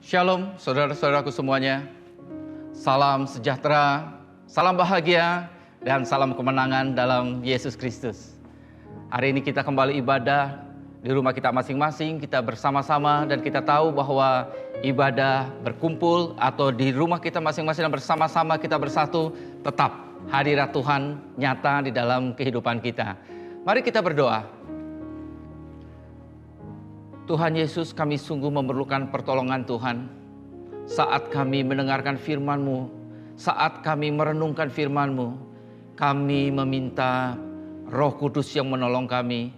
Shalom saudara-saudaraku semuanya. Salam sejahtera, salam bahagia, dan salam kemenangan dalam Yesus Kristus. Hari ini kita kembali ibadah di rumah kita masing-masing, kita bersama-sama, dan kita tahu bahwa ibadah berkumpul atau di rumah kita masing-masing dan bersama-sama kita bersatu, tetap hadirat Tuhan nyata di dalam kehidupan kita. Mari kita berdoa. Tuhan Yesus, kami sungguh memerlukan pertolongan Tuhan. Saat kami mendengarkan firman-Mu, saat kami merenungkan firman-Mu, kami meminta Roh Kudus yang menolong kami,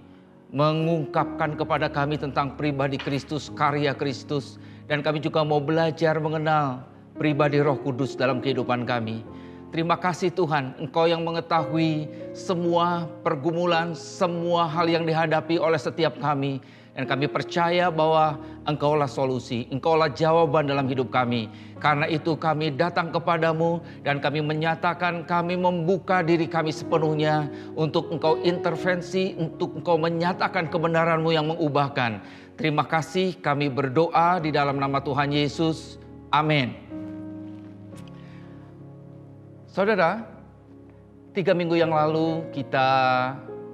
mengungkapkan kepada kami tentang pribadi Kristus, karya Kristus, dan kami juga mau belajar mengenal pribadi Roh Kudus dalam kehidupan kami. Terima kasih Tuhan, Engkau yang mengetahui semua pergumulan, semua hal yang dihadapi oleh setiap kami. Dan kami percaya bahwa Engkaulah solusi, Engkaulah jawaban dalam hidup kami. Karena itu kami datang kepadamu dan kami menyatakan kami membuka diri kami sepenuhnya untuk Engkau intervensi, untuk Engkau menyatakan kebenaran-Mu yang mengubahkan. Terima kasih, kami berdoa di dalam nama Tuhan Yesus. Amin. Saudara, 3 minggu yang lalu kita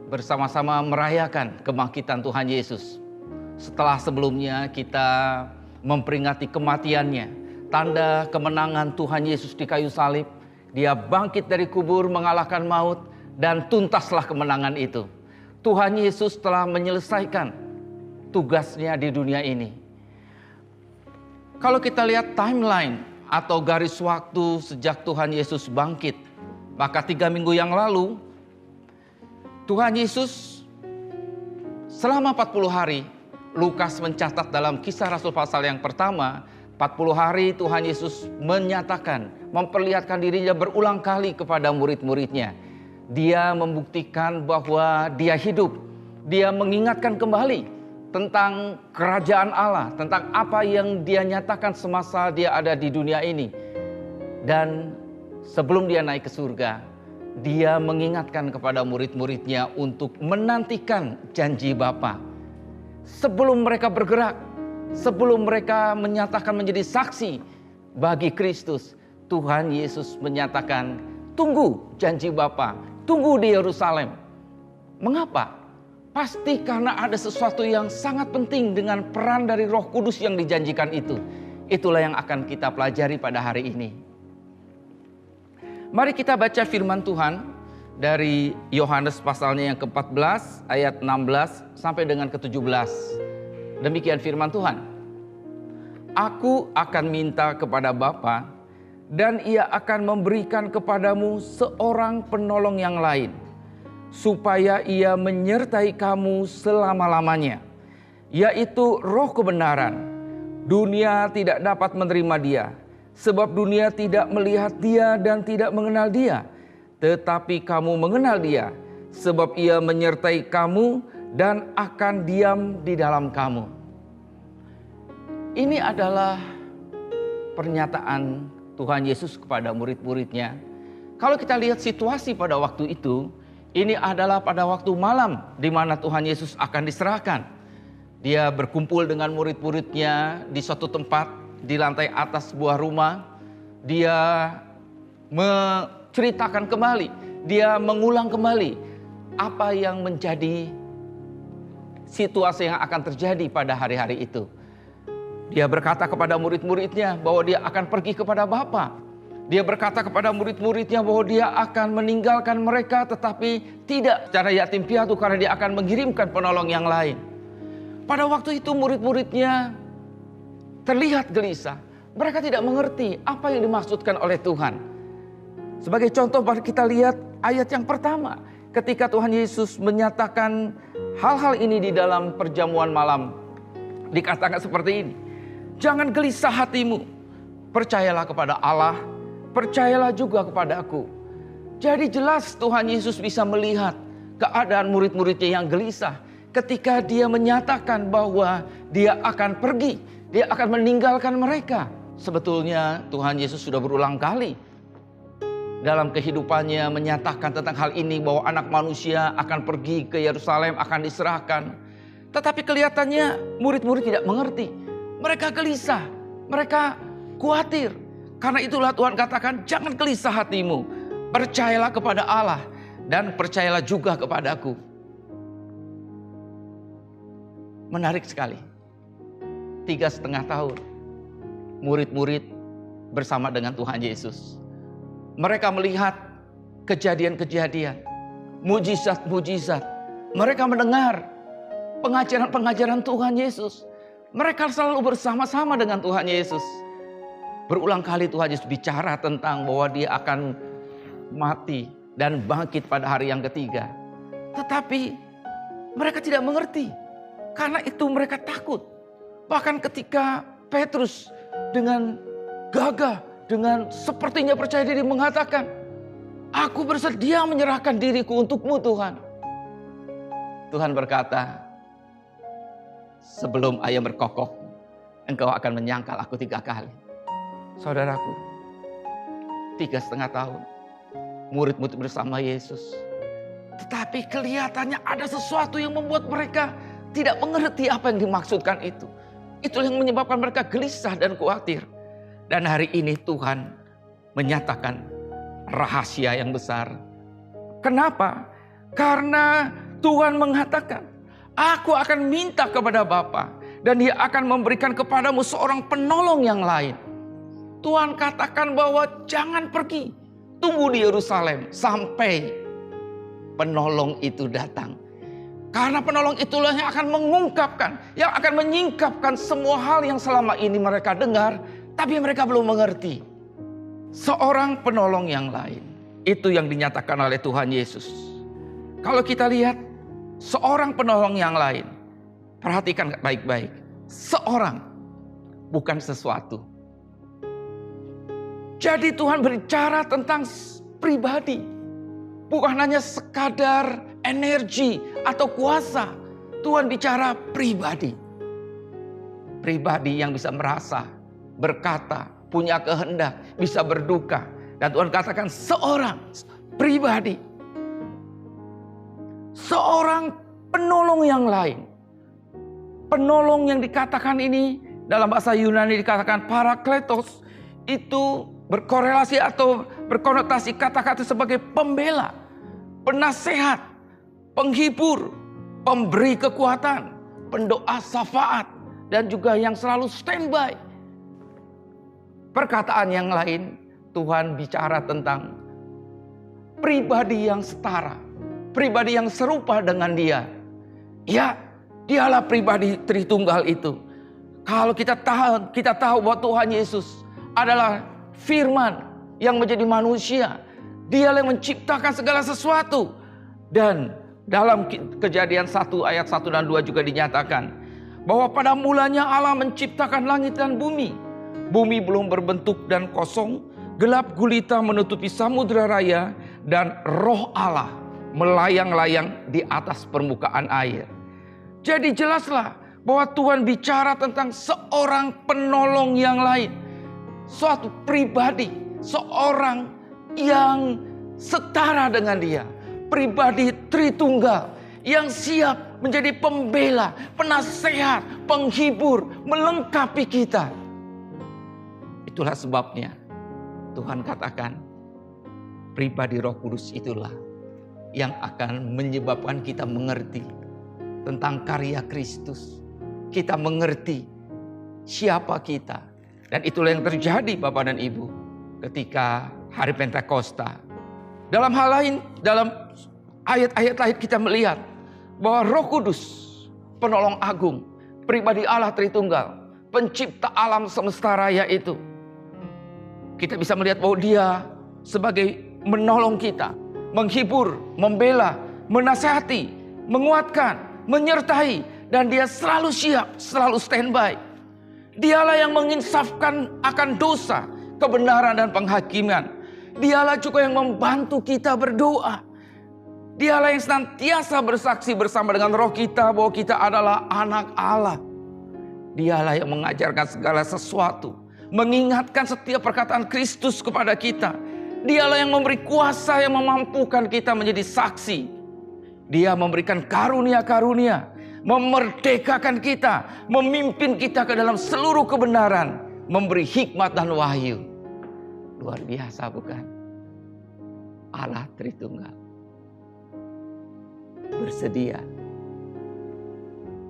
bersama-sama merayakan kebangkitan Tuhan Yesus. Setelah sebelumnya kita memperingati kematiannya, tanda kemenangan Tuhan Yesus di kayu salib. Dia bangkit dari kubur mengalahkan maut dan tuntaslah kemenangan itu. Tuhan Yesus telah menyelesaikan tugasnya di dunia ini. Kalau kita lihat timeline atau garis waktu sejak Tuhan Yesus bangkit, maka 3 minggu yang lalu Tuhan Yesus selama 40 hari, Lukas mencatat dalam Kisah Rasul pasal yang pertama, 40 hari Tuhan Yesus menyatakan, memperlihatkan dirinya berulang kali kepada murid-muridnya. Dia membuktikan bahwa dia hidup. Dia mengingatkan kembali tentang kerajaan Allah, tentang apa yang dia nyatakan semasa dia ada di dunia ini. Dan sebelum dia naik ke surga, dia mengingatkan kepada murid-muridnya untuk menantikan janji Bapa. Sebelum mereka bergerak, sebelum mereka menyatakan menjadi saksi bagi Kristus, Tuhan Yesus menyatakan, tunggu janji Bapa, tunggu di Yerusalem. Mengapa? Pasti karena ada sesuatu yang sangat penting dengan peran dari Roh Kudus yang dijanjikan itu. Itulah yang akan kita pelajari pada hari ini. Mari kita baca firman Tuhan dari Yohanes pasalnya yang ke-14 ayat 16 sampai dengan ke-17. Demikian firman Tuhan. Aku akan minta kepada Bapa dan Ia akan memberikan kepadamu seorang penolong yang lain, supaya Ia menyertai kamu selama-lamanya, yaitu Roh kebenaran. Dunia tidak dapat menerima Dia, sebab dunia tidak melihat Dia dan tidak mengenal Dia. Tetapi kamu mengenal Dia, sebab Ia menyertai kamu dan akan diam di dalam kamu. Ini adalah pernyataan Tuhan Yesus kepada murid-muridnya. Kalau kita lihat situasi pada waktu itu, ini adalah pada waktu malam di mana Tuhan Yesus akan diserahkan. Dia berkumpul dengan murid-muridnya di suatu tempat di lantai atas sebuah rumah. Dia ceritakan kembali, dia mengulang kembali apa yang menjadi situasi yang akan terjadi pada hari-hari itu. Dia berkata kepada murid-muridnya bahwa dia akan pergi kepada Bapa. Dia berkata kepada murid-muridnya bahwa dia akan meninggalkan mereka, tetapi tidak secara yatim piatu karena dia akan mengirimkan penolong yang lain. Pada waktu itu murid-muridnya terlihat gelisah. Mereka tidak mengerti apa yang dimaksudkan oleh Tuhan. Sebagai contoh, mari kita lihat ayat yang pertama. Ketika Tuhan Yesus menyatakan hal-hal ini di dalam perjamuan malam, dikatakan seperti ini. Jangan gelisah hatimu, percayalah kepada Allah, percayalah juga kepada aku. Jadi jelas Tuhan Yesus bisa melihat keadaan murid-muridnya yang gelisah. Ketika dia menyatakan bahwa dia akan pergi, dia akan meninggalkan mereka. Sebetulnya Tuhan Yesus sudah berulang kali dalam kehidupannya menyatakan tentang hal ini, bahwa anak manusia akan pergi ke Yerusalem, akan diserahkan. Tetapi kelihatannya murid-murid tidak mengerti. Mereka gelisah. Mereka khawatir. Karena itulah Tuhan katakan, jangan gelisah hatimu. Percayalah kepada Allah dan percayalah juga kepadaku. Menarik sekali. 3,5 tahun murid-murid bersama dengan Tuhan Yesus. Mereka melihat kejadian-kejadian, mujizat-mujizat. Mereka mendengar pengajaran-pengajaran Tuhan Yesus. Mereka selalu bersama-sama dengan Tuhan Yesus. Berulang kali Tuhan Yesus bicara tentang bahwa dia akan mati dan bangkit pada hari yang ketiga. Tetapi mereka tidak mengerti. Karena itu mereka takut. Bahkan ketika Petrus dengan gagah, dengan sepertinya percaya diri mengatakan, aku bersedia menyerahkan diriku untukmu Tuhan. Tuhan berkata, sebelum ayam berkokok, engkau akan menyangkal aku 3 kali. Saudaraku, 3,5 tahun murid-murid bersama Yesus. Tetapi kelihatannya ada sesuatu yang membuat mereka tidak mengerti apa yang dimaksudkan itu. Itulah yang menyebabkan mereka gelisah dan khawatir. Dan hari ini Tuhan menyatakan rahasia yang besar. Kenapa? Karena Tuhan mengatakan, aku akan minta kepada Bapa dan Dia akan memberikan kepadamu seorang penolong yang lain. Tuhan katakan bahwa jangan pergi, tunggu di Yerusalem sampai penolong itu datang. Karena penolong itulah yang akan mengungkapkan, yang akan menyingkapkan semua hal yang selama ini mereka dengar, tapi mereka belum mengerti. Seorang penolong yang lain, itu yang dinyatakan oleh Tuhan Yesus. Kalau kita lihat, seorang penolong yang lain, perhatikan baik-baik. Seorang, bukan sesuatu. Jadi Tuhan berbicara tentang pribadi. Bukan hanya sekadar energi atau kuasa. Tuhan bicara pribadi. Pribadi yang bisa merasa, berkata, punya kehendak, bisa berduka. Dan Tuhan katakan seorang pribadi. Seorang penolong yang lain. Penolong yang dikatakan ini dalam bahasa Yunani dikatakan parakletos. Itu berkorelasi atau berkonotasi kata-kata sebagai pembela, penasehat, penghibur, pemberi kekuatan, pendoa syafaat, dan juga yang selalu standby. Perkataan yang lain, Tuhan bicara tentang pribadi yang setara, pribadi yang serupa dengan Dia. Ya, Dialah pribadi Tritunggal itu. Kalau kita tahu bahwa Tuhan Yesus adalah Firman yang menjadi manusia. Dialah yang menciptakan segala sesuatu. Dan dalam Kejadian 1 ayat 1 dan 2 juga dinyatakan bahwa pada mulanya Allah menciptakan langit dan bumi. Bumi belum berbentuk dan kosong, gelap gulita menutupi samudera raya, dan Roh Allah melayang-layang di atas permukaan air. Jadi jelaslah bahwa Tuhan bicara tentang seorang penolong yang lain. Suatu pribadi, seorang yang setara dengan Dia. Pribadi Tritunggal yang siap menjadi pembela, penasehat, penghibur, melengkapi kita. Itulah sebabnya Tuhan katakan pribadi Roh Kudus itulah yang akan menyebabkan kita mengerti tentang karya Kristus. Kita mengerti siapa kita. Dan itulah yang terjadi Bapak dan Ibu ketika hari Pentakosta. Dalam hal lain, dalam ayat-ayat lain kita melihat bahwa Roh Kudus, penolong agung, pribadi Allah Tritunggal, pencipta alam semesta raya itu. Kita bisa melihat bahwa Dia sebagai menolong kita, menghibur, membela, menasihati, menguatkan, menyertai, dan Dia selalu siap, selalu standby. Dialah yang menginsafkan akan dosa, kebenaran dan penghakiman. Dialah juga yang membantu kita berdoa. Dialah yang senantiasa bersaksi bersama dengan roh kita bahwa kita adalah anak Allah. Dialah yang mengajarkan segala sesuatu, mengingatkan setiap perkataan Kristus kepada kita. Dialah yang memberi kuasa yang memampukan kita menjadi saksi. Dia memberikan karunia-karunia, memerdekakan kita, memimpin kita ke dalam seluruh kebenaran. memberi hikmat dan wahyu. Luar biasa bukan? Allah Tritunggal bersedia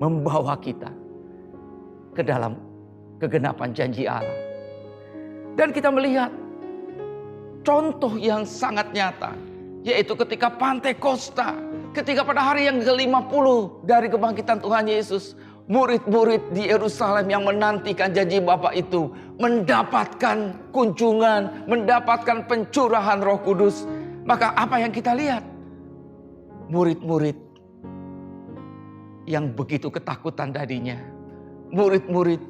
membawa kita ke dalam kegenapan janji Allah. Dan kita melihat contoh yang sangat nyata, yaitu ketika Pantekosta, ketika pada hari yang ke-50 dari kebangkitan Tuhan Yesus, murid-murid di Yerusalem yang menantikan janji Bapa itu mendapatkan kunjungan, mendapatkan pencurahan Roh Kudus. Maka apa yang kita lihat? Murid-murid yang begitu ketakutan tadinya. Murid-murid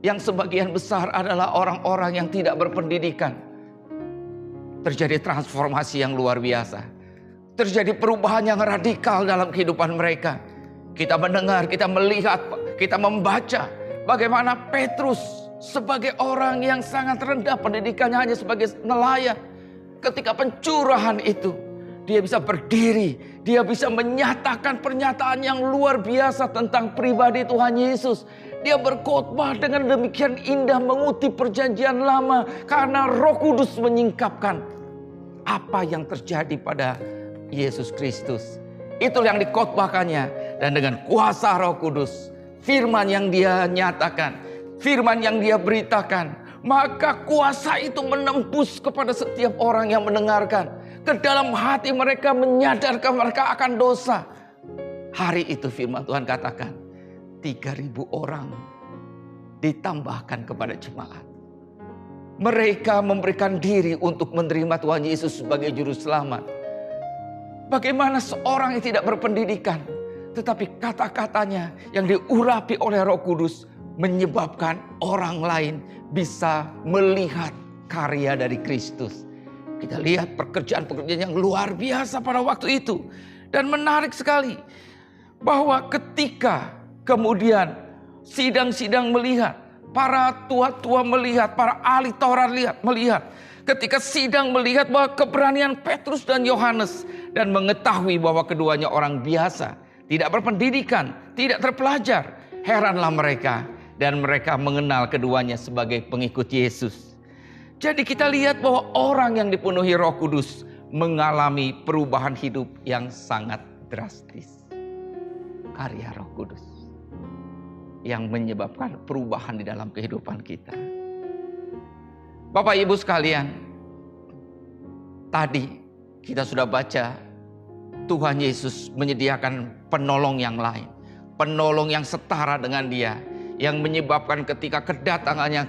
yang sebagian besar adalah orang-orang yang tidak berpendidikan. Terjadi transformasi yang luar biasa. Terjadi perubahan yang radikal dalam kehidupan mereka. Kita mendengar, kita melihat, kita membaca bagaimana Petrus sebagai orang yang sangat rendah pendidikannya, hanya sebagai nelayan. Ketika pencurahan itu, dia bisa berdiri, dia bisa menyatakan pernyataan yang luar biasa tentang pribadi Tuhan Yesus. Dia berkhotbah dengan demikian indah mengutip perjanjian lama karena Roh Kudus menyingkapkan apa yang terjadi pada Yesus Kristus. Itu yang dikhotbahkannya, dan dengan kuasa Roh Kudus, firman yang dia nyatakan, firman yang dia beritakan, maka kuasa itu menembus kepada setiap orang yang mendengarkan. Ke dalam hati mereka menyadarkan mereka akan dosa. Hari itu firman Tuhan katakan 3.000 orang ditambahkan kepada jemaat. Mereka memberikan diri untuk menerima Tuhan Yesus sebagai juru selamat. Bagaimana seorang yang tidak berpendidikan, tetapi kata-katanya yang diurapi oleh Roh Kudus menyebabkan orang lain bisa melihat karya dari Kristus. Kita lihat pekerjaan-pekerjaan yang luar biasa pada waktu itu. Dan menarik sekali bahwa ketika kemudian sidang-sidang melihat, para tua-tua melihat, para ahli Taurat melihat. Ketika sidang melihat bahwa keberanian Petrus dan Yohanes dan mengetahui bahwa keduanya orang biasa, tidak berpendidikan, tidak terpelajar, heranlah mereka dan mereka mengenal keduanya sebagai pengikut Yesus. Jadi kita lihat bahwa orang yang dipenuhi Roh Kudus mengalami perubahan hidup yang sangat drastis. Karya Roh Kudus yang menyebabkan perubahan di dalam kehidupan kita. Bapak Ibu sekalian, tadi kita sudah baca Tuhan Yesus menyediakan penolong yang lain. Penolong yang setara dengan dia. Yang menyebabkan ketika kedatangannya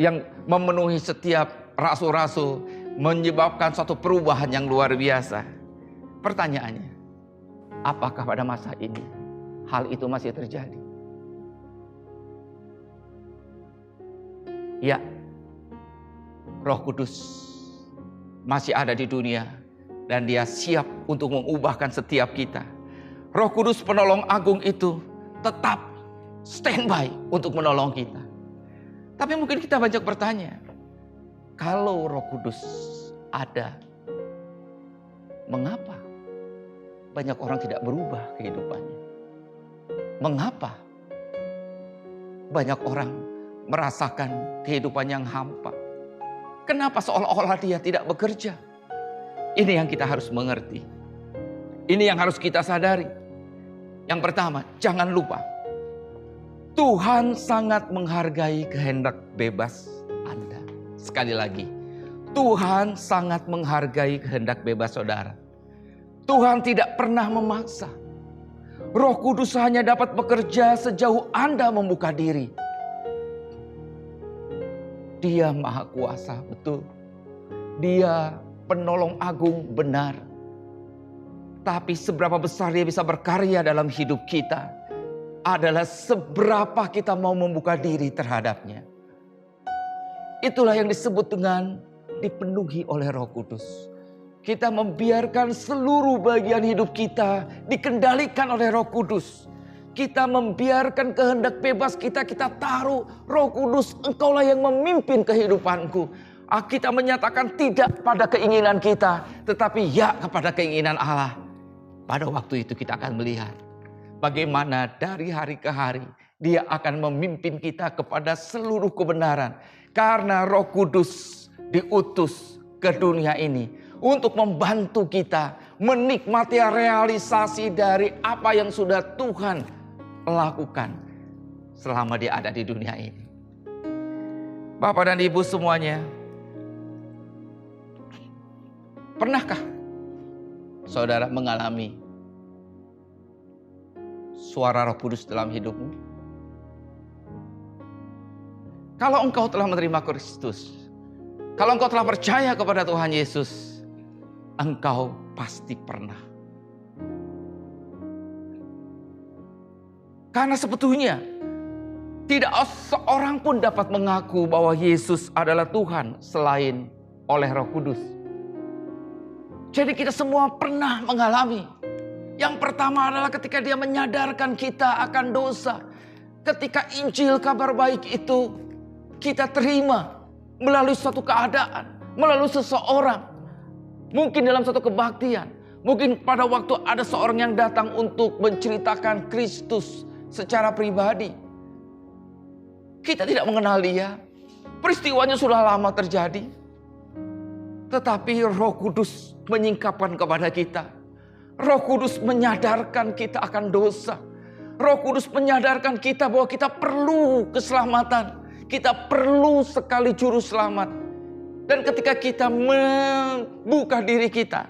yang memenuhi setiap rasul-rasul, menyebabkan suatu perubahan yang luar biasa. Pertanyaannya, apakah pada masa ini hal itu masih terjadi? Ya, Roh Kudus masih ada di dunia dan dia siap untuk mengubahkan setiap kita. Roh Kudus penolong agung itu tetap standby untuk menolong kita. Tapi mungkin kita banyak bertanya, kalau Roh Kudus ada, mengapa banyak orang tidak berubah kehidupannya? Mengapa banyak orang merasakan kehidupan yang hampa? Kenapa seolah-olah dia tidak bekerja? Ini yang kita harus mengerti. Ini yang harus kita sadari. Yang pertama, jangan lupa, Tuhan sangat menghargai kehendak bebas Anda. Sekali lagi, Tuhan sangat menghargai kehendak bebas saudara. Tuhan tidak pernah memaksa. Roh Kudus hanya dapat bekerja sejauh Anda membuka diri. Dia Maha Kuasa, betul. Dia penolong agung, benar. Tapi seberapa besar dia bisa berkarya dalam hidup kita adalah seberapa kita mau membuka diri terhadapnya. Itulah yang disebut dengan dipenuhi oleh Roh Kudus. Kita membiarkan seluruh bagian hidup kita dikendalikan oleh Roh Kudus. Kita membiarkan kehendak bebas kita taruh, Roh Kudus, Engkaulah yang memimpin kehidupanku. Kita menyatakan tidak pada keinginan kita, tetapi ya kepada keinginan Allah. Pada waktu itu kita akan melihat bagaimana dari hari ke hari Dia akan memimpin kita kepada seluruh kebenaran. Karena Roh Kudus diutus ke dunia ini untuk membantu kita menikmati realisasi dari apa yang sudah Tuhan lakukan selama dia ada di dunia ini. Bapak dan Ibu semuanya, pernahkah saudara mengalami suara Roh Kudus dalam hidupmu? Kalau engkau telah menerima Kristus, kalau engkau telah percaya kepada Tuhan Yesus, engkau pasti pernah. Karena sebetulnya tidak seorang pun dapat mengaku bahwa Yesus adalah Tuhan selain oleh Roh Kudus. Jadi kita semua pernah mengalami. Yang pertama adalah ketika dia menyadarkan kita akan dosa. Ketika Injil kabar baik itu kita terima melalui suatu keadaan, melalui seseorang. Mungkin dalam suatu kebaktian. Mungkin pada waktu ada seorang yang datang untuk menceritakan Kristus secara pribadi. Kita tidak mengenal dia. Peristiwanya sudah lama terjadi. Tetapi Roh Kudus menyingkapkan kepada kita. Roh Kudus menyadarkan kita akan dosa. Roh Kudus menyadarkan kita bahwa kita perlu keselamatan. Kita perlu sekali juru selamat. Dan ketika kita membuka diri kita,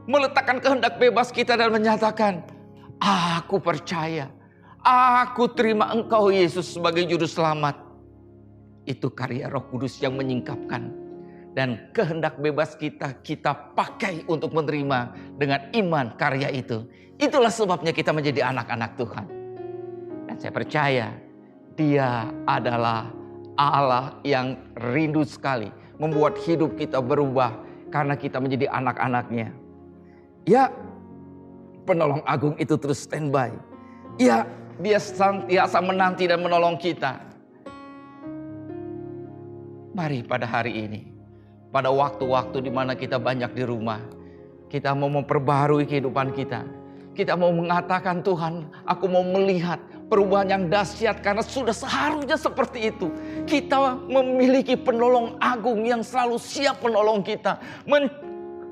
meletakkan kehendak bebas kita dan menyatakan, aku percaya, aku terima Engkau Yesus sebagai juru selamat. Itu karya Roh Kudus yang menyingkapkan. Dan kehendak bebas kita pakai untuk menerima dengan iman karya itu. Itulah sebabnya kita menjadi anak-anak Tuhan. Dan saya percaya Dia adalah Allah yang rindu sekali membuat hidup kita berubah karena kita menjadi anak-anaknya. Ya, penolong agung itu terus standby. Ya, dia senantiasa menanti dan menolong kita. Mari pada hari ini, pada waktu-waktu di mana kita banyak di rumah, kita mau memperbarui kehidupan kita. Kita mau mengatakan, Tuhan, aku mau melihat perubahan yang dahsyat karena sudah seharusnya seperti itu. Kita memiliki penolong agung yang selalu siap menolong kita.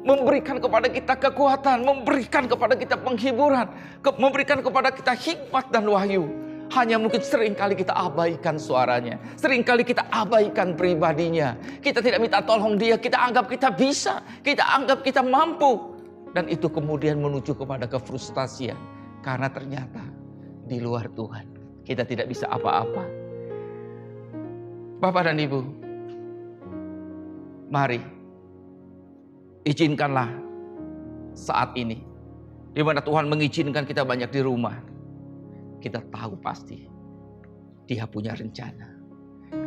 Memberikan kepada kita kekuatan, memberikan kepada kita penghiburan, memberikan kepada kita hikmat dan wahyu. Hanya mungkin seringkali kita abaikan suaranya. Seringkali kita abaikan pribadinya. Kita tidak minta tolong dia, kita anggap kita bisa. Kita anggap kita mampu. Dan itu kemudian menuju kepada kefrustasian. Karena ternyata di luar Tuhan kita tidak bisa apa-apa. Bapak dan Ibu, mari izinkanlah saat ini, di mana Tuhan mengizinkan kita banyak di rumah, kita tahu pasti Dia punya rencana.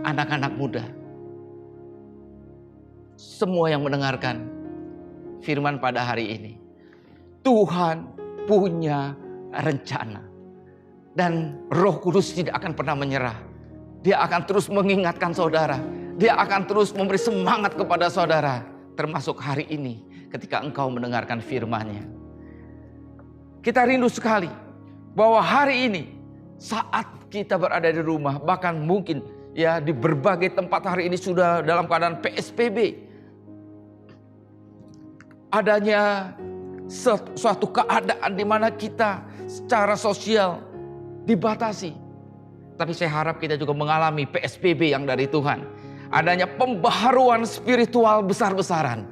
Anak-anak muda, semua yang mendengarkan firman pada hari ini, Tuhan punya rencana. Dan Roh Kudus tidak akan pernah menyerah. Dia akan terus mengingatkan saudara. Dia akan terus memberi semangat kepada saudara. Termasuk hari ini ketika engkau mendengarkan firman-Nya. Kita rindu sekali bahwa hari ini saat kita berada di rumah, bahkan mungkin ya di berbagai tempat hari ini sudah dalam keadaan PSBB. Adanya suatu keadaan di mana kita secara sosial dibatasi. Tapi saya harap kita juga mengalami PSBB yang dari Tuhan. Adanya pembaharuan spiritual besar-besaran.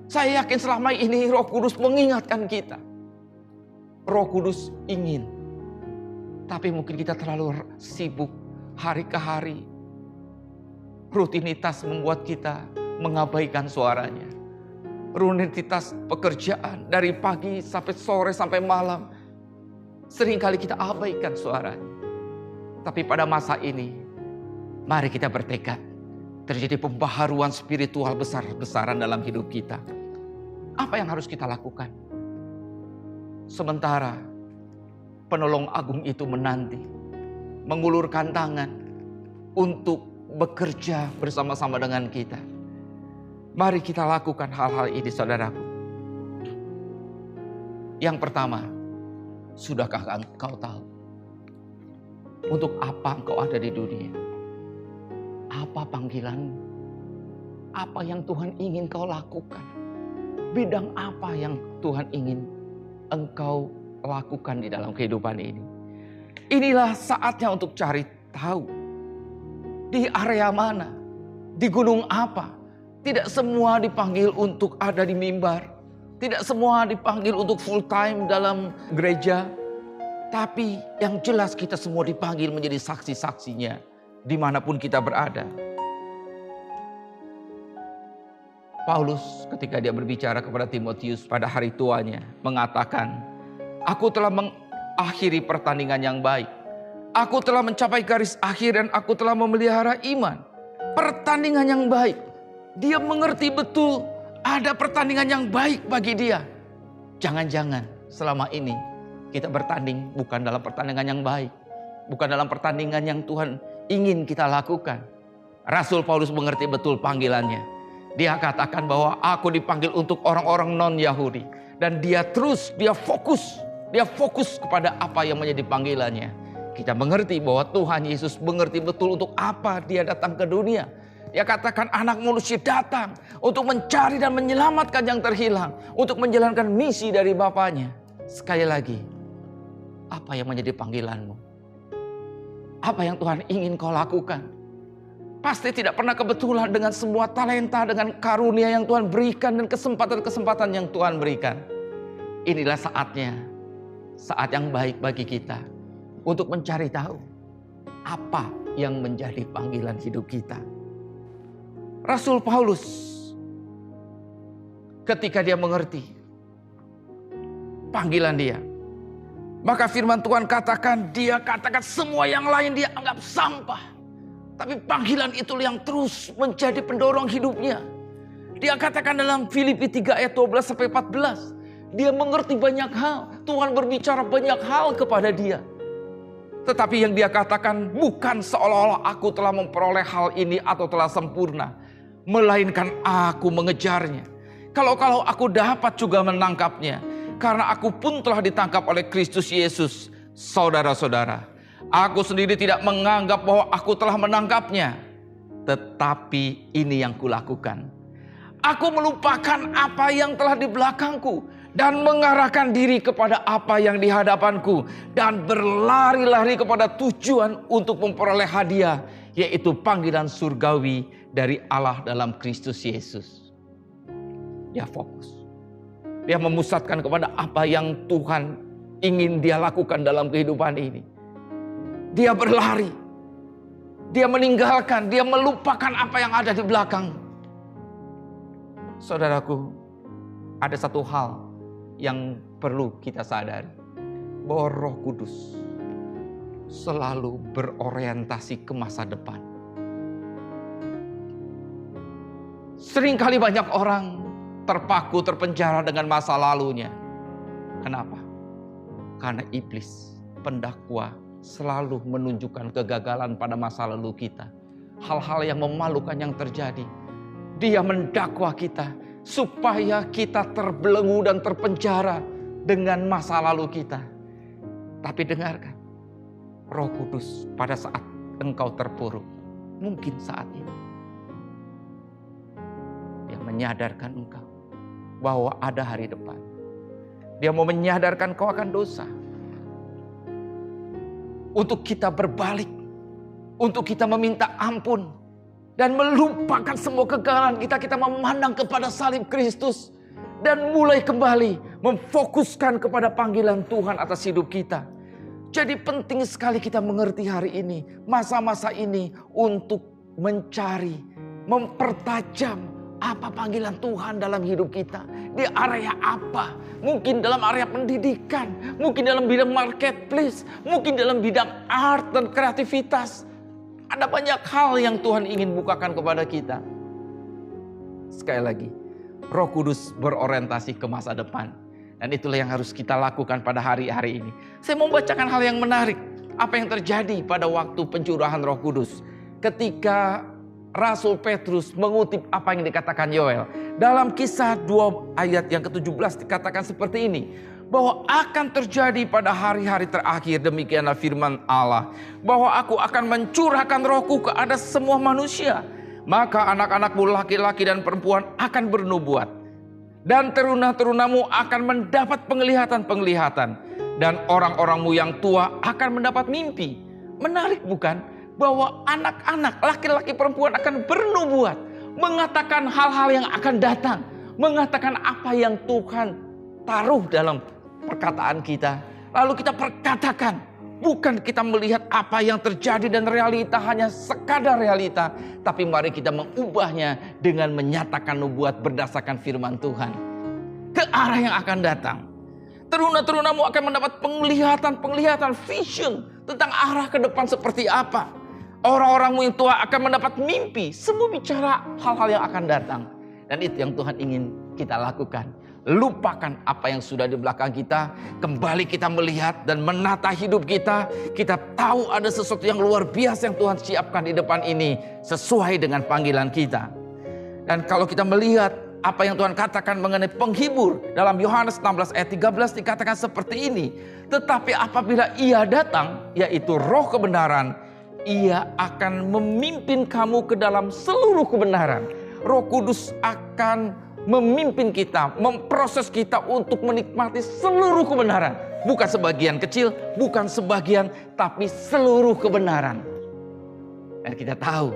Saya yakin selama ini Roh Kudus mengingatkan kita. Roh Kudus ingin. Tapi mungkin kita terlalu sibuk hari ke hari. Rutinitas membuat kita mengabaikan suaranya. Rutinitas pekerjaan dari pagi sampai sore sampai malam. Seringkali kita abaikan suaranya. Tapi pada masa ini, mari kita bertekad. Terjadi pembaharuan spiritual besar-besaran dalam hidup kita. Apa yang harus kita lakukan? Sementara penolong agung itu menanti, mengulurkan tangan untuk bekerja bersama-sama dengan kita. Mari kita lakukan hal-hal ini, saudaraku. Yang pertama, sudahkah engkau tahu Untuk apa engkau ada di dunia? Apa panggilanmu? Apa yang Tuhan ingin kau lakukan? Bidang apa yang Tuhan ingin engkau lakukan di dalam kehidupan ini? Inilah saatnya untuk cari tahu. Di area mana? Di gunung apa? Tidak semua dipanggil untuk ada di mimbar. Tidak semua dipanggil untuk full time dalam gereja. Tapi yang jelas kita semua dipanggil menjadi saksi-saksinya dimanapun kita berada. Paulus ketika dia berbicara kepada Timotius pada hari tuanya mengatakan, aku telah mengakhiri pertandingan yang baik. Aku telah mencapai garis akhir dan aku telah memelihara iman. Pertandingan yang baik. Dia mengerti betul ada pertandingan yang baik bagi dia. Jangan-jangan selama ini kita bertanding bukan dalam pertandingan yang baik. Bukan dalam pertandingan yang Tuhan ingin kita lakukan. Rasul Paulus mengerti betul panggilannya. Dia katakan bahwa aku dipanggil untuk orang-orang non-Yahudi. Dan dia fokus kepada apa yang menjadi panggilannya. Kita mengerti bahwa Tuhan Yesus mengerti betul untuk apa dia datang ke dunia. Dia katakan anak manusia datang untuk mencari dan menyelamatkan yang terhilang. Untuk menjalankan misi dari Bapaknya. Sekali lagi, apa yang menjadi panggilanmu? Apa yang Tuhan ingin kau lakukan? Pasti tidak pernah kebetulan dengan semua talenta, dengan karunia yang Tuhan berikan dan kesempatan-kesempatan yang Tuhan berikan. Inilah saatnya, saat yang baik bagi kita untuk mencari tahu apa yang menjadi panggilan hidup kita. Rasul Paulus ketika dia mengerti panggilan dia, maka firman Tuhan katakan, dia katakan semua yang lain dia anggap sampah. Tapi panggilan itu yang terus menjadi pendorong hidupnya. Dia katakan dalam Filipi 3 ayat 12 sampai 14. Dia mengerti banyak hal. Tuhan berbicara banyak hal kepada dia. Tetapi yang dia katakan bukan seolah-olah aku telah memperoleh hal ini atau telah sempurna. Melainkan aku mengejarnya. Kalau aku dapat juga menangkapnya. Karena aku pun telah ditangkap oleh Kristus Yesus. Saudara-saudara, aku sendiri tidak menganggap bahwa aku telah menangkapnya. Tetapi ini yang kulakukan. Aku melupakan apa yang telah di belakangku. Dan mengarahkan diri kepada apa yang di hadapanku. Dan berlari-lari kepada tujuan untuk memperoleh hadiah. Yaitu panggilan surgawi dari Allah dalam Kristus Yesus. Dia fokus. Dia memusatkan kepada apa yang Tuhan ingin dia lakukan dalam kehidupan ini. Dia berlari. Dia meninggalkan, dia melupakan apa yang ada di belakang. Saudaraku, ada satu hal yang perlu kita sadari. Bahwa Roh Kudus selalu berorientasi ke masa depan. Seringkali banyak orang terpaku, terpenjara dengan masa lalunya. Kenapa? Karena iblis, pendakwa, selalu menunjukkan kegagalan pada masa lalu kita. Hal-hal yang memalukan yang terjadi. Dia mendakwa kita supaya kita terbelenggu dan terpenjara dengan masa lalu kita. Tapi dengarkan, Roh Kudus pada saat engkau terpuruk, mungkin saat ini, dia menyadarkan engkau bahwa ada hari depan. Dia mau menyadarkan kau akan dosa. Untuk kita berbalik. Untuk kita meminta ampun. Dan melupakan semua kegagalan kita. Kita memandang kepada salib Kristus. Dan mulai kembali memfokuskan kepada panggilan Tuhan atas hidup kita. Jadi penting sekali kita mengerti hari ini. Masa-masa ini untuk mencari, mempertajam apa panggilan Tuhan dalam hidup kita? Di area apa? Mungkin dalam area pendidikan, mungkin dalam bidang marketplace, mungkin dalam bidang art dan kreativitas. Ada banyak hal yang Tuhan ingin bukakan kepada kita. Sekali lagi, Roh Kudus berorientasi ke masa depan. Dan itulah yang harus kita lakukan pada hari-hari ini. Saya mau membacakan hal yang menarik. Apa yang terjadi pada waktu pencurahan Roh Kudus. Ketika Rasul Petrus mengutip apa yang dikatakan Yoel. Dalam Kisah 2 ayat yang ke-17 dikatakan seperti ini. bahwa akan terjadi pada hari-hari terakhir. Demikianlah firman Allah, bahwa aku akan mencurahkan rohku ke atas semua manusia. Maka anak-anakmu laki-laki dan perempuan akan bernubuat, dan teruna-terunamu akan mendapat penglihatan-penglihatan, dan orang-orangmu yang tua akan mendapat mimpi. Menarik bukan? Bahwa anak-anak laki-laki perempuan akan bernubuat, mengatakan hal-hal yang akan datang, mengatakan apa yang Tuhan taruh dalam perkataan kita. Lalu kita perkatakan, bukan kita melihat apa yang terjadi dan realita hanya sekadar realita, tapi mari kita mengubahnya dengan menyatakan nubuat berdasarkan firman Tuhan ke arah yang akan datang. Teruna-terunamu akan mendapat penglihatan-penglihatan, vision tentang arah ke depan seperti apa. Orang-orangmu yang tua akan mendapat mimpi. Semua bicara hal-hal yang akan datang. Dan itu yang Tuhan ingin kita lakukan. Lupakan apa yang sudah di belakang kita. Kembali kita melihat dan menata hidup kita. Kita tahu ada sesuatu yang luar biasa yang Tuhan siapkan di depan ini, sesuai dengan panggilan kita. Dan kalau kita melihat apa yang Tuhan katakan mengenai penghibur, dalam Yohanes 16 ayat 13 dikatakan seperti ini. Tetapi apabila Ia datang, yaitu Roh kebenaran, Ia akan memimpin kamu ke dalam seluruh kebenaran. Roh Kudus akan memimpin kita, memproses kita untuk menikmati seluruh kebenaran. Bukan sebagian kecil, bukan sebagian, tapi seluruh kebenaran. Dan kita tahu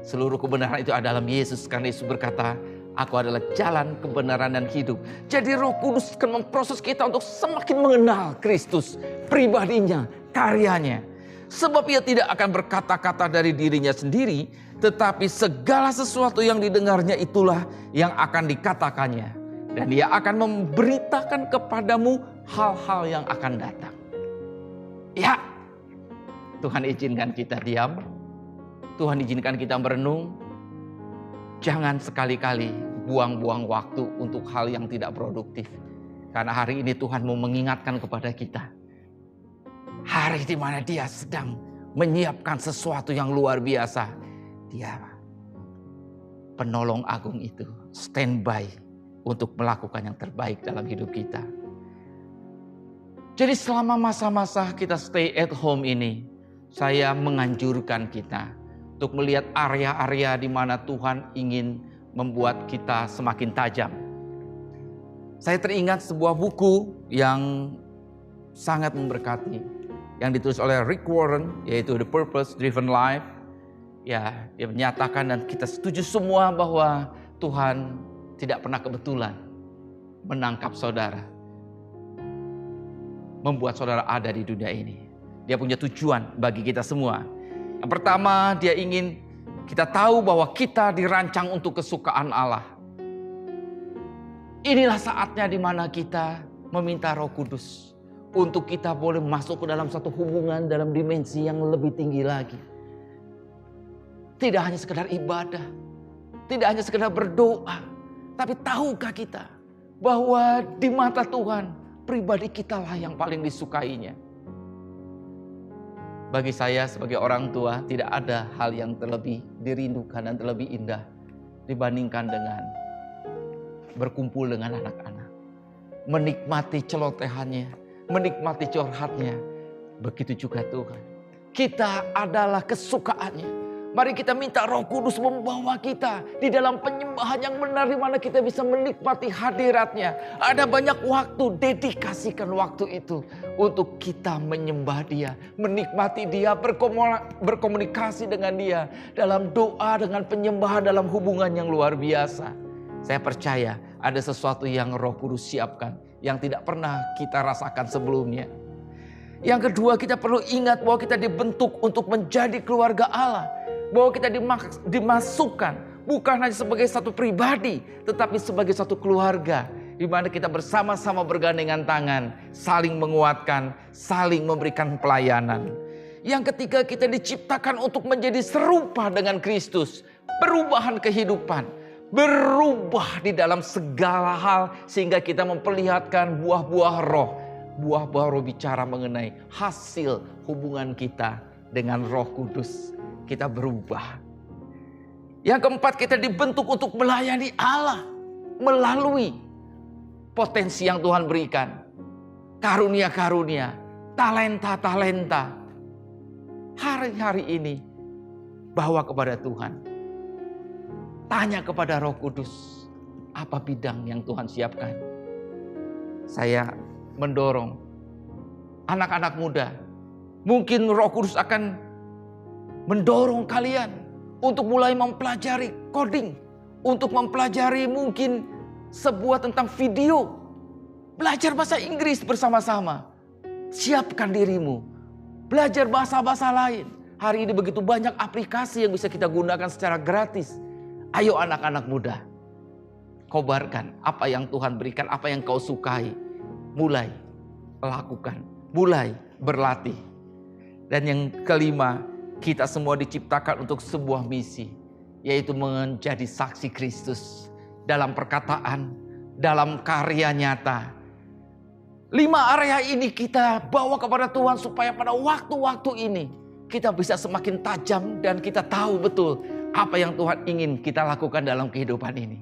seluruh kebenaran itu adalah Yesus. Karena Yesus berkata, aku adalah jalan, kebenaran, dan hidup. Jadi Roh Kudus akan memproses kita untuk semakin mengenal Kristus, pribadinya, karyanya. Sebab Ia tidak akan berkata-kata dari dirinya sendiri, tetapi segala sesuatu yang didengarnya itulah yang akan dikatakannya. Dan Ia akan memberitakan kepadamu hal-hal yang akan datang. Ya, Tuhan izinkan kita diam. Tuhan izinkan kita merenung. Jangan sekali-kali buang-buang waktu untuk hal yang tidak produktif. Karena hari ini Tuhan mau mengingatkan kepada kita. Hari di mana Dia sedang menyiapkan sesuatu yang luar biasa. Dia penolong agung itu standby untuk melakukan yang terbaik dalam hidup kita. Jadi selama masa-masa kita stay at home ini, saya menganjurkan kita untuk melihat area-area di mana Tuhan ingin membuat kita semakin tajam. Saya teringat sebuah buku yang sangat memberkati, yang ditulis oleh Rick Warren, yaitu The Purpose Driven Life. Ya, dia menyatakan dan kita setuju semua bahwa Tuhan tidak pernah kebetulan menangkap saudara, membuat saudara ada di dunia ini. Dia punya tujuan bagi kita semua. Yang pertama, Dia ingin kita tahu bahwa kita dirancang untuk kesukaan Allah. Inilah saatnya di mana kita meminta Roh Kudus untuk kita boleh masuk ke dalam satu hubungan dalam dimensi yang lebih tinggi lagi. Tidak hanya sekedar ibadah, tidak hanya sekedar berdoa, tapi tahukah kita bahwa di mata Tuhan pribadi kitalah yang paling disukainya. Bagi saya sebagai orang tua, tidak ada hal yang terlebih dirindukan dan terlebih indah dibandingkan dengan berkumpul dengan anak-anak, menikmati celotehannya, menikmati curhatnya. Begitu juga Tuhan. Kita adalah kesukaannya. Mari kita minta Roh Kudus membawa kita di dalam penyembahan yang benar, di mana kita bisa menikmati hadiratnya. Ada banyak waktu, dedikasikan waktu itu untuk kita menyembah Dia, menikmati Dia, berkomunikasi dengan Dia dalam doa, dengan penyembahan, dalam hubungan yang luar biasa. Saya percaya ada sesuatu yang Roh Kudus siapkan yang tidak pernah kita rasakan sebelumnya. Yang kedua, kita perlu ingat bahwa kita dibentuk untuk menjadi keluarga Allah. Bahwa kita dimasukkan bukan hanya sebagai satu pribadi, tetapi sebagai satu keluarga. Di mana kita bersama-sama bergandengan tangan, saling menguatkan, saling memberikan pelayanan. Yang ketiga, kita diciptakan untuk menjadi serupa dengan Kristus. Perubahan kehidupan. Berubah di dalam segala hal sehingga kita memperlihatkan buah-buah roh. Buah-buah roh bicara mengenai hasil hubungan kita dengan Roh Kudus. Kita berubah. Yang keempat, kita dibentuk untuk melayani Allah melalui potensi yang Tuhan berikan. karunia-karunia, talenta-talenta. Hari-hari ini bawa kepada Tuhan. Tanya kepada Roh Kudus, apa bidang yang Tuhan siapkan. Saya mendorong anak-anak muda. Mungkin Roh Kudus akan mendorong kalian untuk mulai mempelajari coding. Untuk mempelajari mungkin sebuah tentang video. Belajar bahasa Inggris bersama-sama. Siapkan dirimu. Belajar bahasa-bahasa lain. Hari ini begitu banyak aplikasi yang bisa kita gunakan secara gratis. Ayo anak-anak muda. Kobarkan apa yang Tuhan berikan, apa yang kau sukai. Mulai lakukan. Mulai berlatih. Dan yang kelima, kita semua diciptakan untuk sebuah misi. Yaitu menjadi saksi Kristus. Dalam perkataan, dalam karya nyata. 5 area ini kita bawa kepada Tuhan supaya pada waktu-waktu ini kita bisa semakin tajam dan kita tahu betul apa yang Tuhan ingin kita lakukan dalam kehidupan ini.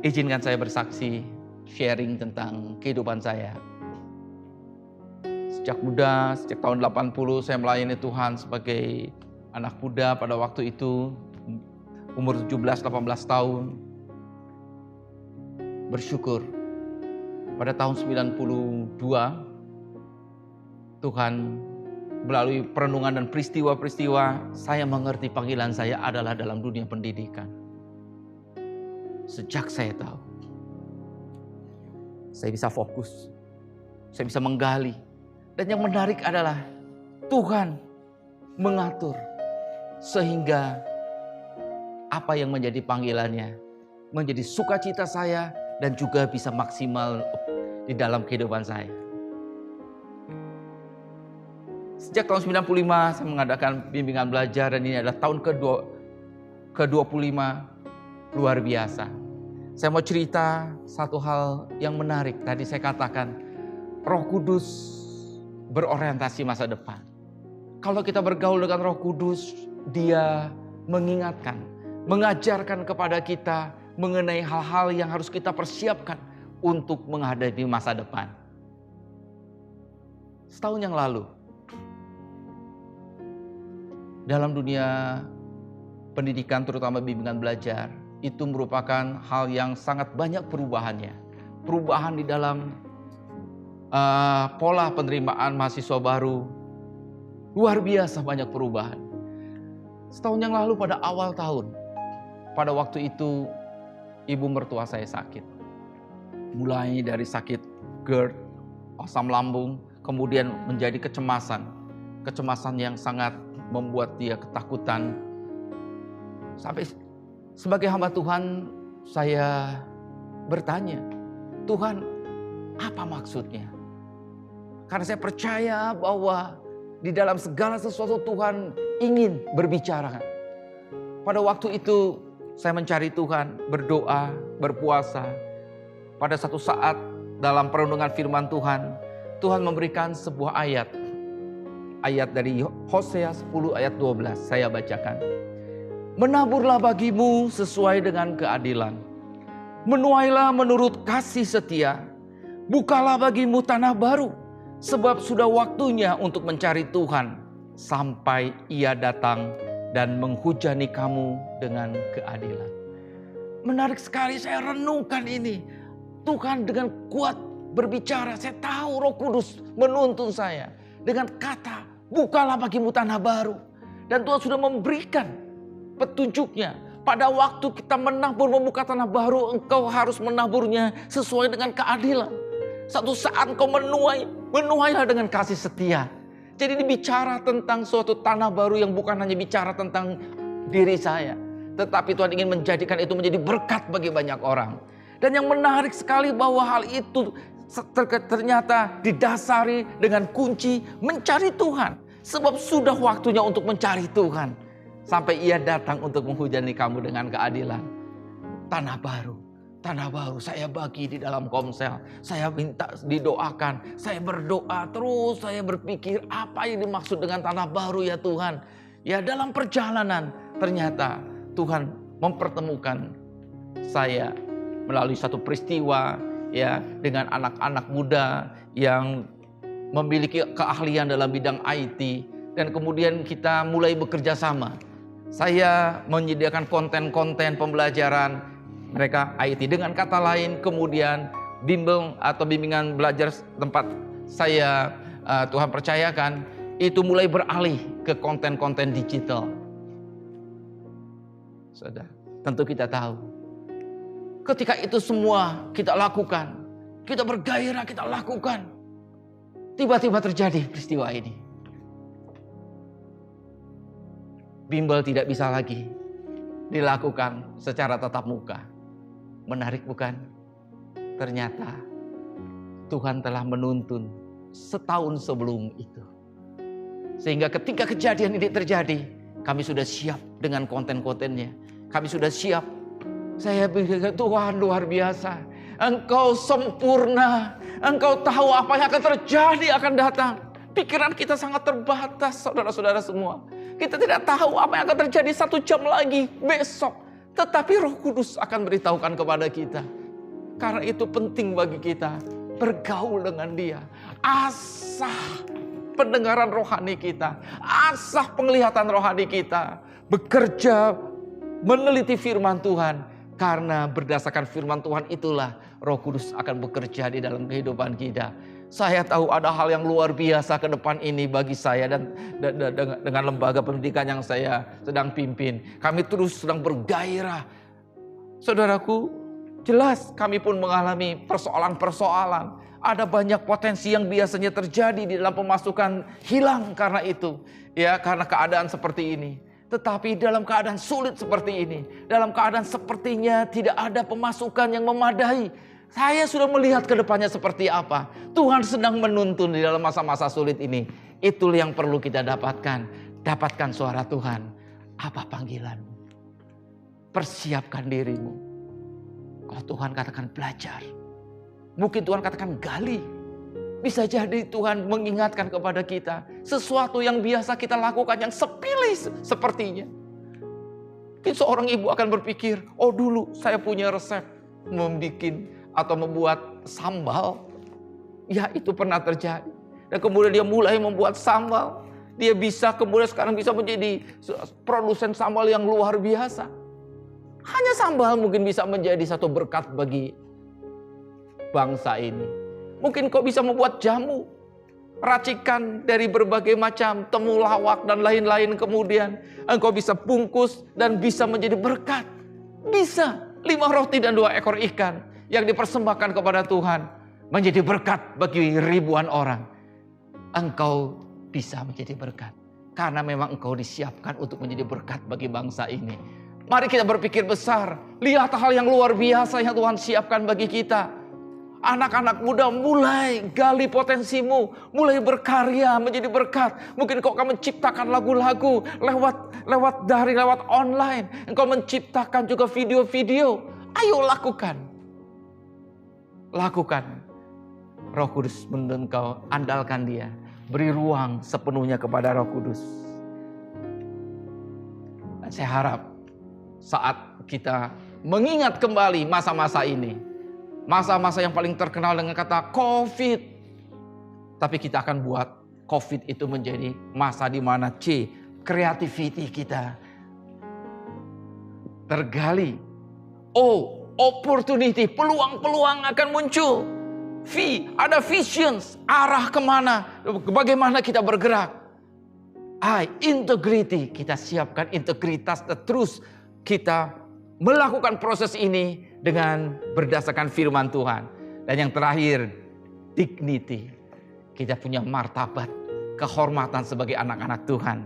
Izinkan saya bersaksi, sharing tentang kehidupan saya. Sejak muda, sejak tahun 80 saya melayani Tuhan sebagai anak muda pada waktu itu, umur 17-18 tahun. Bersyukur. Pada tahun 92, Tuhan melalui perenungan dan peristiwa-peristiwa, saya mengerti panggilan saya adalah dalam dunia pendidikan. Sejak saya tahu, saya bisa fokus, saya bisa menggali. Dan yang menarik adalah Tuhan mengatur sehingga apa yang menjadi panggilannya menjadi sukacita saya dan juga bisa maksimal di dalam kehidupan saya. Sejak tahun 95 saya mengadakan bimbingan belajar dan ini adalah tahun ke-25 luar biasa. Saya mau cerita satu hal yang menarik. Tadi saya katakan Roh Kudus berorientasi masa depan. Kalau kita bergaul dengan Roh Kudus, Dia mengingatkan, mengajarkan kepada kita mengenai hal-hal yang harus kita persiapkan untuk menghadapi masa depan. Setahun yang lalu, dalam dunia pendidikan terutama bimbingan belajar, itu merupakan hal yang sangat banyak perubahannya. Perubahan di dalam pola penerimaan mahasiswa baru. Luar biasa banyak perubahan. Setahun yang lalu pada awal tahun, pada waktu itu ibu mertua saya sakit. Mulai dari sakit GERD, asam lambung, kemudian menjadi kecemasan. Kecemasan yang sangat membuat dia ketakutan. Sampai sebagai hamba Tuhan, saya bertanya, Tuhan, apa maksudnya? Karena saya percaya bahwa di dalam segala sesuatu Tuhan ingin berbicara. Pada waktu itu saya mencari Tuhan, berdoa, berpuasa. Pada satu saat dalam perenungan firman Tuhan, Tuhan memberikan sebuah ayat. Ayat dari Hosea 10 ayat 12, saya bacakan. Menaburlah bagimu sesuai dengan keadilan. Menuailah menurut kasih setia. Bukalah bagimu tanah baru. Sebab sudah waktunya untuk mencari Tuhan. Sampai Ia datang dan menghujani kamu dengan keadilan. Menarik sekali saya renungkan ini. Tuhan dengan kuat berbicara. Saya tahu Roh Kudus menuntun saya. Dengan kata, bukalah bagimu tanah baru. Dan Tuhan sudah memberikan petunjuknya. Pada waktu kita menabur membuka tanah baru, engkau harus menaburnya sesuai dengan keadilan. Satu saat engkau menuailah dengan kasih setia. Jadi ini bicara tentang suatu tanah baru yang bukan hanya bicara tentang diri saya. Tetapi Tuhan ingin menjadikan itu menjadi berkat bagi banyak orang. Dan yang menarik sekali bahwa hal itu ternyata didasari dengan kunci mencari Tuhan. Sebab sudah waktunya untuk mencari Tuhan. Sampai Ia datang untuk menghujani kamu dengan keadilan. Tanah baru. Tanah baru saya bagi di dalam komsel. Saya minta didoakan. Saya berdoa terus. Saya berpikir apa yang dimaksud dengan tanah baru ya Tuhan. Ya dalam perjalanan ternyata Tuhan mempertemukan saya melalui satu peristiwa ya, dengan anak-anak muda yang memiliki keahlian dalam bidang IT, dan kemudian kita mulai bekerja sama. Saya menyediakan konten-konten pembelajaran mereka IT. Dengan kata lain, kemudian bimbel atau bimbingan belajar tempat saya Tuhan percayakan itu mulai beralih ke konten-konten digital. Saudara, tentu kita tahu ketika itu semua kita lakukan, kita bergairah, kita lakukan, tiba-tiba terjadi peristiwa ini. Bimbel tidak bisa lagi dilakukan secara tatap muka. Menarik bukan? Ternyata Tuhan telah menuntun setahun sebelum itu. Sehingga ketika kejadian ini terjadi, kami sudah siap dengan konten-kontennya. Kami sudah siap. Saya bilang, Tuhan luar biasa. Engkau sempurna. Engkau tahu apa yang akan terjadi akan datang. Pikiran kita sangat terbatas, saudara-saudara semua. Kita tidak tahu apa yang akan terjadi 1 jam lagi, besok. Tetapi Roh Kudus akan beritahukan kepada kita. Karena itu penting bagi kita bergaul dengan Dia. Asah pendengaran rohani kita. Asah penglihatan rohani kita. Bekerja meneliti firman Tuhan. Karena berdasarkan firman Tuhan itulah Roh Kudus akan bekerja di dalam kehidupan kita. Saya tahu ada hal yang luar biasa ke depan ini bagi saya dan dengan lembaga pendidikan yang saya sedang pimpin. Kami terus sedang bergairah. Saudaraku, jelas kami pun mengalami persoalan-persoalan. Ada banyak potensi yang biasanya terjadi di dalam pemasukan hilang karena itu. Ya, karena keadaan seperti ini. Tetapi dalam keadaan sulit seperti ini, dalam keadaan sepertinya tidak ada pemasukan yang memadai, saya sudah melihat ke depannya seperti apa. Tuhan sedang menuntun di dalam masa-masa sulit ini. Itulah yang perlu kita dapatkan. Dapatkan suara Tuhan. Apa panggilanmu? Persiapkan dirimu. Kalau Tuhan katakan belajar, mungkin Tuhan katakan gali. Bisa jadi Tuhan mengingatkan kepada kita sesuatu yang biasa kita lakukan yang sepilih sepertinya. Mungkin seorang ibu akan berpikir, oh dulu saya punya resep membuat sambal. Ya, itu pernah terjadi. Dan kemudian dia mulai membuat sambal. Dia kemudian sekarang bisa menjadi produsen sambal yang luar biasa. Hanya sambal mungkin bisa menjadi satu berkat bagi bangsa ini. Mungkin kau bisa membuat jamu, racikan dari berbagai macam temulawak dan lain-lain, kemudian engkau bisa bungkus dan bisa menjadi berkat. Bisa 5 roti dan 2 ekor ikan yang dipersembahkan kepada Tuhan menjadi berkat bagi ribuan orang. Engkau bisa menjadi berkat karena memang engkau disiapkan untuk menjadi berkat bagi bangsa ini. Mari kita berpikir besar. Lihat hal yang luar biasa yang Tuhan siapkan bagi kita. Anak-anak muda, mulai gali potensimu, mulai berkarya menjadi berkat. Mungkin kau akan menciptakan lagu-lagu lewat online. Engkau menciptakan juga video-video. Ayo lakukan. Lakukan. Roh Kudus menuntun kau, andalkan Dia. Beri ruang sepenuhnya kepada Roh Kudus. Dan saya harap saat kita mengingat kembali masa-masa ini, masa-masa yang paling terkenal dengan kata COVID. Tapi kita akan buat COVID itu menjadi masa di mana creativity kita tergali. Opportunity, peluang-peluang akan muncul. Ada visions, arah kemana, bagaimana kita bergerak. Integrity, kita siapkan integritas dan terus kita melakukan proses ini dengan berdasarkan firman Tuhan. Dan yang terakhir, dignity. Kita punya martabat, kehormatan sebagai anak-anak Tuhan.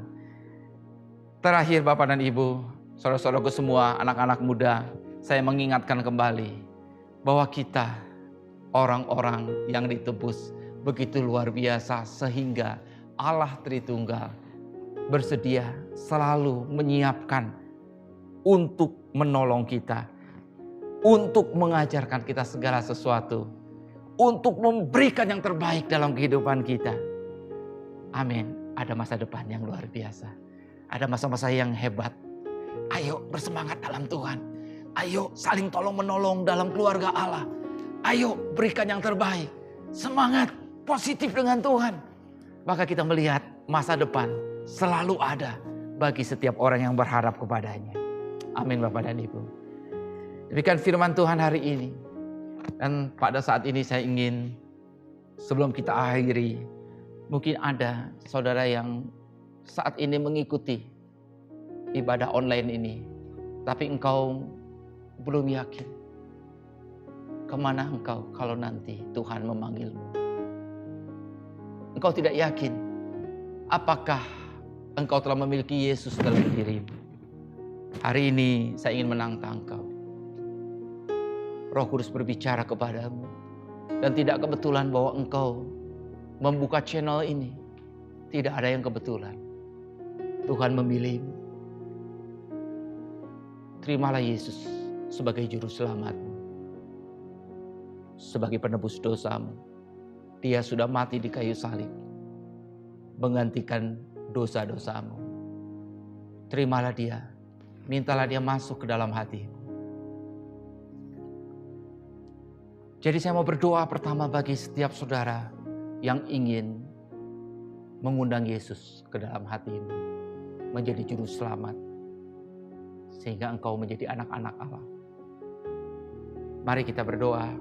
Terakhir Bapak dan Ibu, saudara-saudaraku semua, anak-anak muda, saya mengingatkan kembali bahwa kita orang-orang yang ditebus begitu luar biasa sehingga Allah Tritunggal bersedia selalu menyiapkan untuk menolong kita, untuk mengajarkan kita segala sesuatu, untuk memberikan yang terbaik dalam kehidupan kita. Amin. Ada masa depan yang luar biasa. Ada masa-masa yang hebat. Ayo bersemangat dalam Tuhan. Ayo saling tolong menolong dalam keluarga Allah. Ayo berikan yang terbaik. Semangat, positif dengan Tuhan. Maka kita melihat masa depan selalu ada bagi setiap orang yang berharap kepadanya. Amin Bapak dan Ibu. Demikian firman Tuhan hari ini. Dan pada saat ini saya ingin, sebelum kita akhiri, mungkin ada saudara yang saat ini mengikuti ibadah online ini, tapi engkau belum yakin. Kemana engkau kalau nanti Tuhan memanggilmu? Engkau tidak yakin apakah engkau telah memiliki Yesus dalam dirimu. Hari ini saya ingin menantang engkau. Roh Kudus berbicara kepadamu. Dan tidak kebetulan bahwa engkau membuka channel ini. Tidak ada yang kebetulan. Tuhan memilihmu. Terimalah Yesus sebagai juru selamatmu. Sebagai penebus dosamu. Dia sudah mati di kayu salib. Menggantikan dosa-dosamu. Terimalah dia. Mintalah dia masuk ke dalam hatimu. Jadi saya mau berdoa pertama bagi setiap saudara yang ingin mengundang Yesus ke dalam hatimu. Menjadi juru selamat. Sehingga engkau menjadi anak-anak Allah. Mari kita berdoa.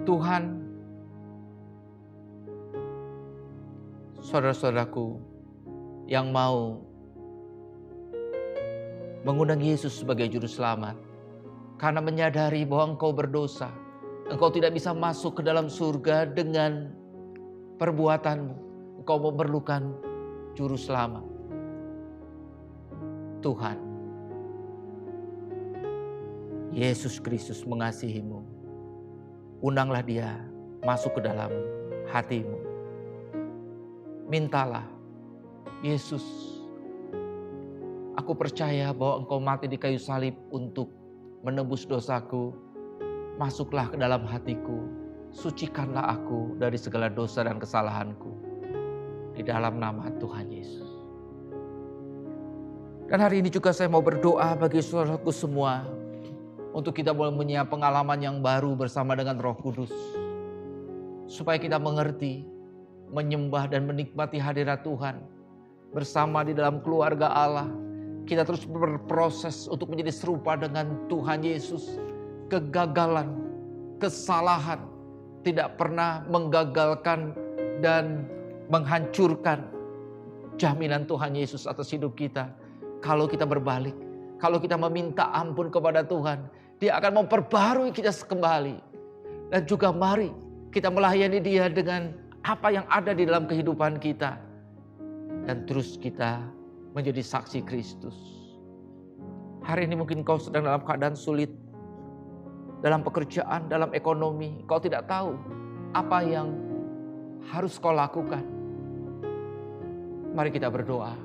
Tuhan, saudara-saudaraku yang mau mengundang Yesus sebagai juru selamat. Karena menyadari bahwa engkau berdosa. Engkau tidak bisa masuk ke dalam surga dengan perbuatanmu. Engkau memerlukan juru selamat. Tuhan, Yesus Kristus mengasihimu. Undanglah dia masuk ke dalam hatimu. Mintalah, Yesus, aku percaya bahwa engkau mati di kayu salib untuk menebus dosaku. Masuklah ke dalam hatiku, sucikanlah aku dari segala dosa dan kesalahanku. Di dalam nama Tuhan Yesus. Dan hari ini juga saya mau berdoa bagi saudaraku semua. Untuk kita boleh punya pengalaman yang baru bersama dengan Roh Kudus. Supaya kita mengerti, menyembah dan menikmati hadirat Tuhan. Bersama di dalam keluarga Allah. Kita terus berproses untuk menjadi serupa dengan Tuhan Yesus. Kegagalan, kesalahan tidak pernah menggagalkan dan menghancurkan jaminan Tuhan Yesus atas hidup kita. Kalau kita berbalik, kalau kita meminta ampun kepada Tuhan, Dia akan memperbarui kita kembali. Dan juga mari kita melayani Dia dengan apa yang ada di dalam kehidupan kita. Dan terus kita menjadi saksi Kristus. Hari ini mungkin kau sedang dalam keadaan sulit. Dalam pekerjaan, dalam ekonomi, kau tidak tahu apa yang harus kau lakukan. Mari kita berdoa.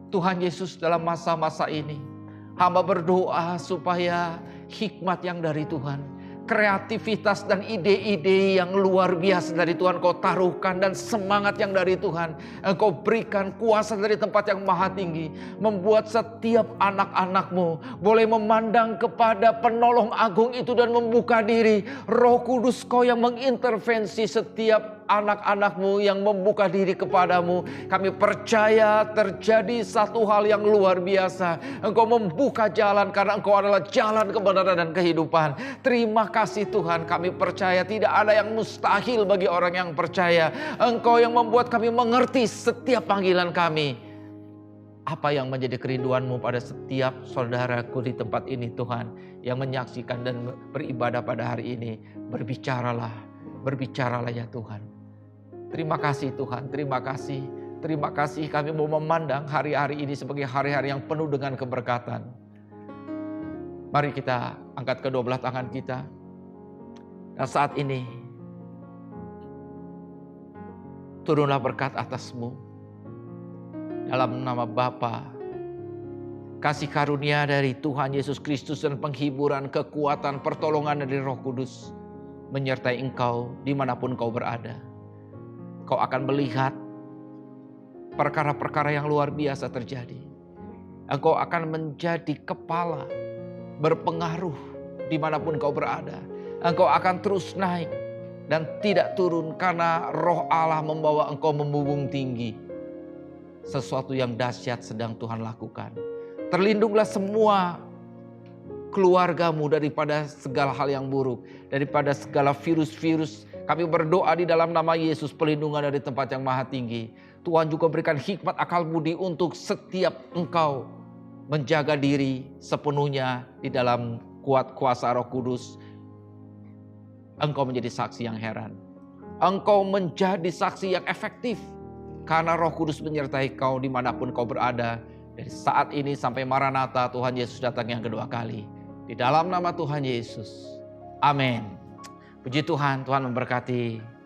Tuhan Yesus, dalam masa-masa ini, hamba berdoa supaya hikmat yang dari Tuhan, kreativitas dan ide-ide yang luar biasa dari Tuhan kau taruhkan, dan semangat yang dari Tuhan engkau berikan, kuasa dari tempat yang maha tinggi, membuat setiap anak-anakmu boleh memandang kepada penolong agung itu dan membuka diri. Roh Kudus kau yang mengintervensi setiap anak-anakmu yang membuka diri kepadamu. Kami percaya terjadi satu hal yang luar biasa. Engkau membuka jalan karena engkau adalah jalan kebenaran dan kehidupan. Terima kasih Tuhan, kami percaya tidak ada yang mustahil bagi orang yang percaya. Engkau yang membuat kami mengerti setiap panggilan kami. Apa yang menjadi kerinduanmu pada setiap saudaraku di tempat ini Tuhan, yang menyaksikan dan beribadah pada hari ini. Berbicaralah ya Tuhan. Terima kasih Tuhan, terima kasih. Terima kasih kami mau memandang hari-hari ini sebagai hari-hari yang penuh dengan keberkatan. Mari kita angkat kedua belah tangan kita. Dan saat ini, turunlah berkat atasmu. Dalam nama Bapa, kasih karunia dari Tuhan Yesus Kristus dan penghiburan, kekuatan, pertolongan dari Roh Kudus menyertai engkau dimanapun kau berada. Kau akan melihat perkara-perkara yang luar biasa terjadi. Engkau akan menjadi kepala, berpengaruh dimanapun kau berada. Engkau akan terus naik dan tidak turun karena Roh Allah membawa engkau membumbung tinggi. Sesuatu yang dahsyat sedang Tuhan lakukan. Terlindunglah semua keluargamu daripada segala hal yang buruk, daripada segala virus-virus. Kami berdoa di dalam nama Yesus, perlindungan dari tempat yang maha tinggi. Tuhan juga berikan hikmat akal budi untuk setiap engkau menjaga diri sepenuhnya di dalam kuat kuasa Roh Kudus. Engkau menjadi saksi yang heran. Engkau menjadi saksi yang efektif karena Roh Kudus menyertai kau dimanapun kau berada. Dari saat ini sampai Maranatha, Tuhan Yesus datang yang kedua kali. Di dalam nama Tuhan Yesus. Amin. Puji Tuhan, Tuhan memberkati.